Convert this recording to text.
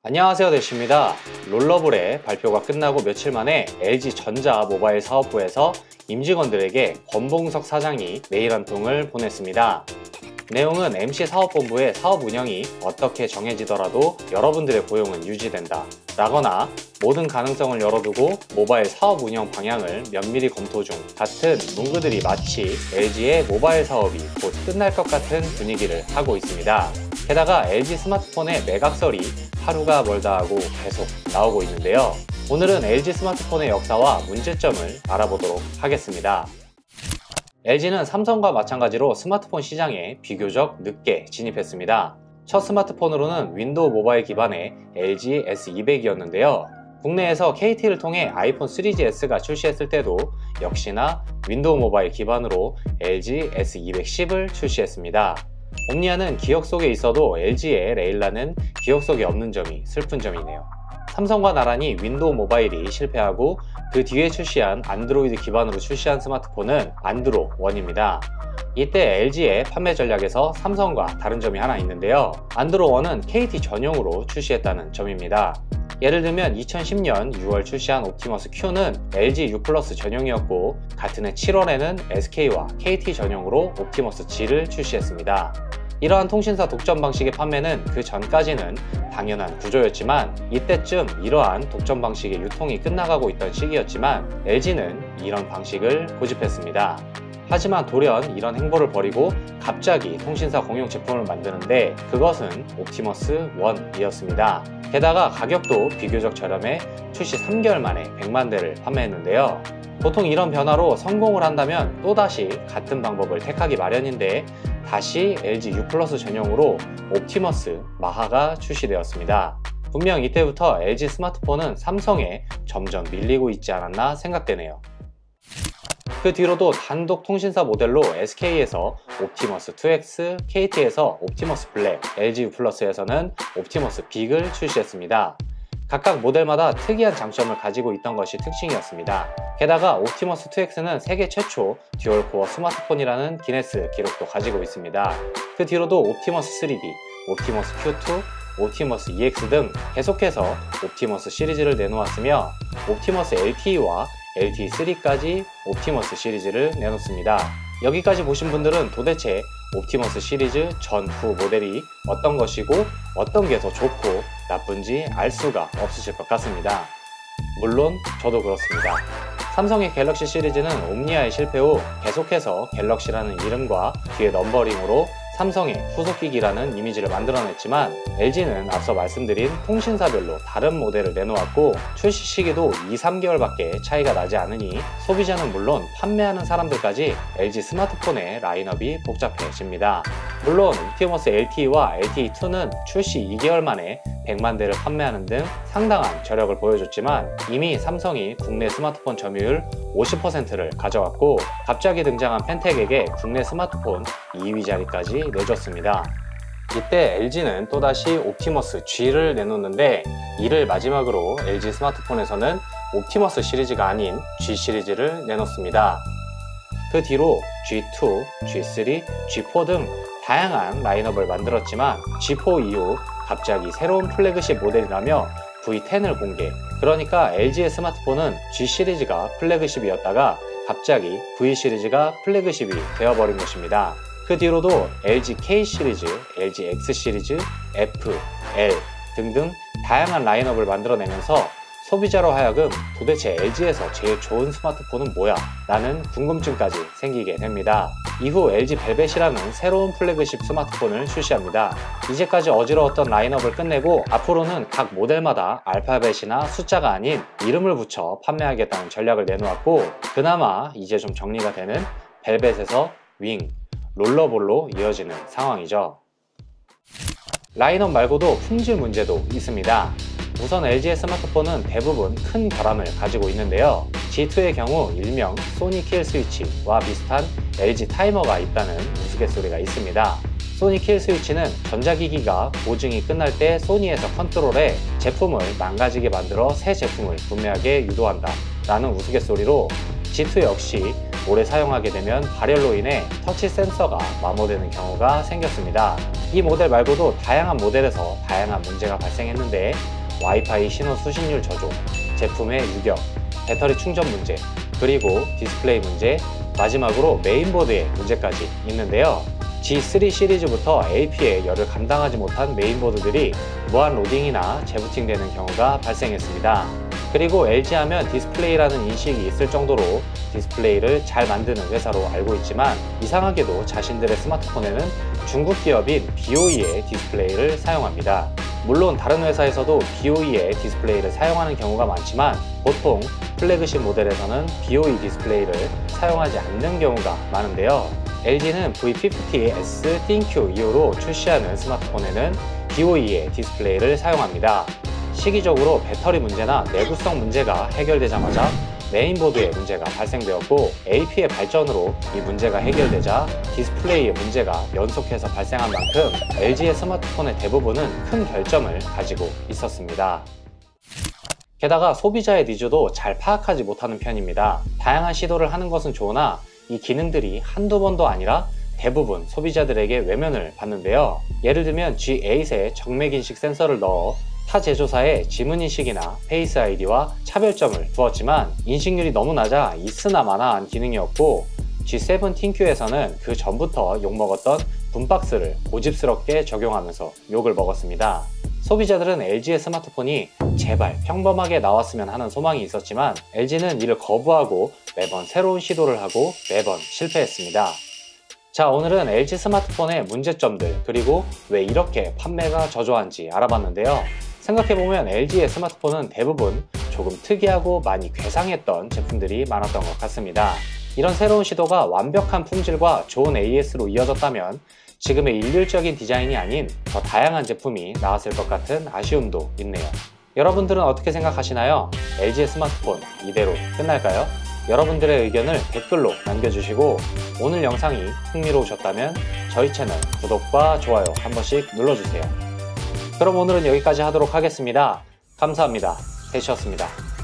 안녕하세요, 대쉬입니다. 롤러블의 발표가 끝나고 며칠 만에 LG전자 모바일 사업부에서 임직원들에게 권봉석 사장이 메일 한 통을 보냈습니다. 내용은 MC 사업본부의 사업 운영이 어떻게 정해지더라도 여러분들의 고용은 유지된다 라거나 모든 가능성을 열어두고 모바일 사업 운영 방향을 면밀히 검토 중 같은 문구들이 마치 LG의 모바일 사업이 곧 끝날 것 같은 분위기를 하고 있습니다. 게다가 LG 스마트폰의 매각설이 하루가 멀다 하고 계속 나오고 있는데요. 오늘은 LG 스마트폰의 역사와 문제점을 알아보도록 하겠습니다. LG는 삼성과 마찬가지로 스마트폰 시장에 비교적 늦게 진입했습니다. 첫 스마트폰으로는 윈도우 모바일 기반의 LG S200이었는데요. 국내에서 KT를 통해 아이폰 3GS가 출시했을 때도 역시나 윈도우 모바일 기반으로 LG S210을 출시했습니다. 옴니아는 기억 속에 있어도 LG의 레일라는 기억 속에 없는 점이 슬픈 점이네요. 삼성과 나란히 윈도우 모바일이 실패하고 그 뒤에 출시한 안드로이드 기반으로 출시한 스마트폰은 안드로 1입니다. 이때 LG의 판매 전략에서 삼성과 다른 점이 하나 있는데요. 안드로 1은 KT 전용으로 출시했다는 점입니다. 예를 들면 2010년 6월 출시한 옵티머스 Q는 LG U 플러스 전용이었고 같은 해 7월에는 SK와 KT 전용으로 옵티머스 G를 출시했습니다. 이러한 통신사 독점 방식의 판매는 그 전까지는 당연한 구조였지만 이때쯤 이러한 독점 방식의 유통이 끝나가고 있던 시기였지만 LG는 이런 방식을 고집했습니다. 하지만 돌연 이런 행보를 버리고 갑자기 통신사 공용 제품을 만드는데 그것은 옵티머스 1이었습니다. 게다가 가격도 비교적 저렴해 출시 3개월 만에 100만 대를 판매했는데요. 보통 이런 변화로 성공을 한다면 또다시 같은 방법을 택하기 마련인데 다시 LG U 플러스 전용으로 옵티머스 마하가 출시되었습니다. 분명 이때부터 LG 스마트폰은 삼성에 점점 밀리고 있지 않았나 생각되네요. 그 뒤로도 단독 통신사 모델로 SK에서 옵티머스 2X, KT에서 옵티머스 블랙, LG U 플러스에서는 옵티머스 빅을 출시했습니다. 각각 모델마다 특이한 장점을 가지고 있던 것이 특징이었습니다. 게다가 옵티머스 2X는 세계 최초 듀얼코어 스마트폰이라는 기네스 기록도 가지고 있습니다. 그 뒤로도 옵티머스 3D, 옵티머스 Q2, 옵티머스 EX 등 계속해서 옵티머스 시리즈를 내놓았으며 옵티머스 LTE와 LTE3까지 옵티머스 시리즈를 내놓습니다. 여기까지 보신 분들은 도대체 옵티머스 시리즈 전후 모델이 어떤 것이고 어떤 게 더 좋고 나쁜지 알 수가 없으실 것 같습니다. 물론 저도 그렇습니다. 삼성의 갤럭시 시리즈는 옴니아의 실패 후 계속해서 갤럭시라는 이름과 뒤에 넘버링으로 삼성의 후속기기라는 이미지를 만들어냈지만 LG는 앞서 말씀드린 통신사별로 다른 모델을 내놓았고 출시 시기도 2-3개월밖에 차이가 나지 않으니 소비자는 물론 판매하는 사람들까지 LG 스마트폰의 라인업이 복잡해집니다. 물론 옵티머스 LTE와 LTE2는 출시 2개월 만에 100만 대를 판매하는 등 상당한 저력을 보여줬지만 이미 삼성이 국내 스마트폰 점유율 50%를 가져갔고 갑자기 등장한 펜텍에게 국내 스마트폰 2위 자리까지 내줬습니다. 이때 LG는 또다시 옵티머스 G를 내놓는데 이를 마지막으로 LG 스마트폰에서는 옵티머스 시리즈가 아닌 G 시리즈를 내놓습니다. 그 뒤로 G2, G3, G4 등 다양한 라인업을 만들었지만 G4 이후 갑자기 새로운 플래그십 모델이라며 V10을 공개. 그러니까 LG의 스마트폰은 G 시리즈가 플래그십이었다가 갑자기 V 시리즈가 플래그십이 되어버린 것입니다. 그 뒤로도 LG K 시리즈, LG X 시리즈, F, L 등등 다양한 라인업을 만들어내면서 소비자로 하여금 도대체 LG에서 제일 좋은 스마트폰은 뭐야? 라는 궁금증까지 생기게 됩니다. 이후 LG 벨벳이라는 새로운 플래그십 스마트폰을 출시합니다. 이제까지 어지러웠던 라인업을 끝내고 앞으로는 각 모델마다 알파벳이나 숫자가 아닌 이름을 붙여 판매하겠다는 전략을 내놓았고 그나마 이제 좀 정리가 되는 벨벳에서 윙, 롤러볼로 이어지는 상황이죠. 라인업 말고도 품질 문제도 있습니다. 우선 LG의 스마트폰은 대부분 큰 결함을 가지고 있는데요. G2의 경우 일명 소니 킬 스위치와 비슷한 LG 타이머가 있다는 우스갯소리가 있습니다. 소니 킬 스위치는 전자기기가 보증이 끝날 때 소니에서 컨트롤해 제품을 망가지게 만들어 새 제품을 구매하게 유도한다 라는 우스갯소리로 G2 역시 오래 사용하게 되면 발열로 인해 터치 센서가 마모되는 경우가 생겼습니다. 이 모델 말고도 다양한 모델에서 다양한 문제가 발생했는데 와이파이 신호 수신율 저조, 제품의 유격, 배터리 충전 문제, 그리고 디스플레이 문제, 마지막으로 메인보드의 문제까지 있는데요. G3 시리즈부터 AP의 열을 감당하지 못한 메인보드들이 무한 로딩이나 재부팅 되는 경우가 발생했습니다. 그리고 LG 하면 디스플레이라는 인식이 있을 정도로 디스플레이를 잘 만드는 회사로 알고 있지만 이상하게도 자신들의 스마트폰에는 중국 기업인 BOE의 디스플레이를 사용합니다. 물론 다른 회사에서도 BOE의 디스플레이를 사용하는 경우가 많지만 보통 플래그십 모델에서는 BOE 디스플레이를 사용하지 않는 경우가 많은데요. LG는 V50S ThinQ 이후로 출시하는 스마트폰에는 BOE의 디스플레이를 사용합니다. 시기적으로 배터리 문제나 내구성 문제가 해결되자마자 메인보드의 문제가 발생되었고 AP의 발전으로 이 문제가 해결되자 디스플레이의 문제가 연속해서 발생한 만큼 LG의 스마트폰의 대부분은 큰 결점을 가지고 있었습니다. 게다가 소비자의 니즈도 잘 파악하지 못하는 편입니다. 다양한 시도를 하는 것은 좋으나 이 기능들이 한두 번도 아니라 대부분 소비자들에게 외면을 받는데요. 예를 들면 G8에 정맥인식 센서를 넣어 타 제조사의 지문인식이나 페이스 아이디와 차별점을 두었지만 인식률이 너무 낮아 있으나 마나한 기능이었고 G7 ThinQ에서는 그 전부터 욕먹었던 붐박스를 고집스럽게 적용하면서 욕을 먹었습니다. 소비자들은 LG의 스마트폰이 제발 평범하게 나왔으면 하는 소망이 있었지만 LG는 이를 거부하고 매번 새로운 시도를 하고 매번 실패했습니다. 자, 오늘은 LG 스마트폰의 문제점들 그리고 왜 이렇게 판매가 저조한지 알아봤는데요. 생각해보면 LG의 스마트폰은 대부분 조금 특이하고 많이 괴상했던 제품들이 많았던 것 같습니다. 이런 새로운 시도가 완벽한 품질과 좋은 AS로 이어졌다면 지금의 일률적인 디자인이 아닌 더 다양한 제품이 나왔을 것 같은 아쉬움도 있네요. 여러분들은 어떻게 생각하시나요? LG의 스마트폰 이대로 끝날까요? 여러분들의 의견을 댓글로 남겨주시고 오늘 영상이 흥미로우셨다면 저희 채널 구독과 좋아요 한 번씩 눌러주세요. 그럼 오늘은 여기까지 하도록 하겠습니다. 감사합니다. 대시였습니다.